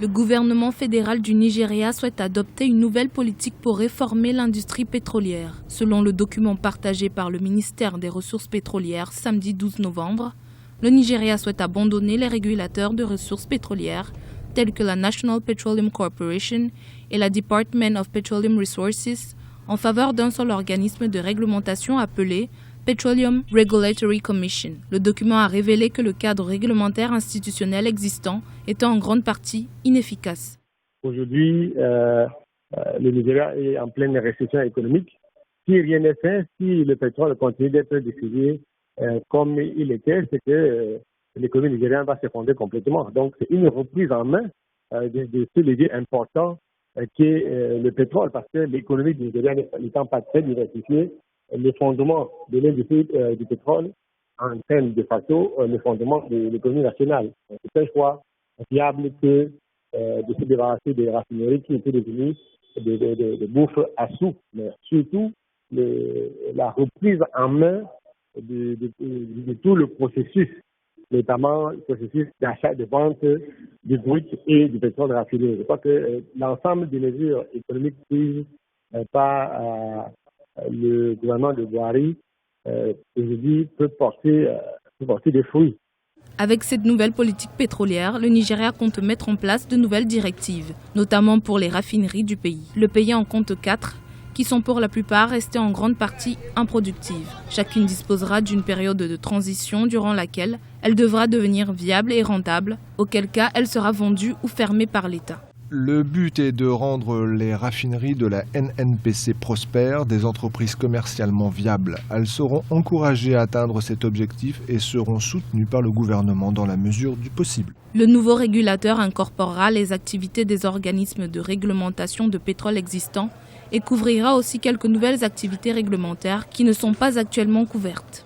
Le gouvernement fédéral du Nigeria souhaite adopter une nouvelle politique pour réformer l'industrie pétrolière. Selon le document partagé par le ministère des Ressources pétrolières samedi 12 novembre, le Nigeria souhaite abandonner les régulateurs de ressources pétrolières tels que la National Petroleum Corporation et la Department of Petroleum Resources en faveur d'un seul organisme de réglementation appelé Petroleum Regulatory Commission. Le document a révélé que le cadre réglementaire institutionnel existant était en grande partie inefficace. Aujourd'hui, le Nigeria est en pleine récession économique. Si rien n'est fait, si le pétrole continue d'être diffusé comme il était, c'est que l'économie nigériane va s'effondrer complètement. Donc, c'est une reprise en main de ce levier important qu'est le pétrole, parce que l'économie du Nigeria n'étant pas très diversifiée, le fondement de l'industrie du pétrole entraîne de facto le fondement de l'économie nationale. C'est un choix viable que de se débarrasser des raffineries qui étaient devenues de bouffe à soupe, mais surtout la reprise en main de tout le processus, notamment le processus d'achat et de vente du brut et du pétrole raffiné. Je crois que l'ensemble des mesures économiques prises par le gouvernement de Buhari aujourd'hui peut porter des fruits. Avec cette nouvelle politique pétrolière, le Nigeria compte mettre en place de nouvelles directives, notamment pour les raffineries du pays. Le pays en compte 4, qui sont pour la plupart restées en grande partie improductives. Chacune disposera d'une période de transition durant laquelle elle devra devenir viable et rentable, auquel cas elle sera vendue ou fermée par l'État. Le but est de rendre les raffineries de la NNPC prospères, des entreprises commercialement viables. Elles seront encouragées à atteindre cet objectif et seront soutenues par le gouvernement dans la mesure du possible. Le nouveau régulateur incorporera les activités des organismes de réglementation de pétrole existants et couvrira aussi quelques nouvelles activités réglementaires qui ne sont pas actuellement couvertes.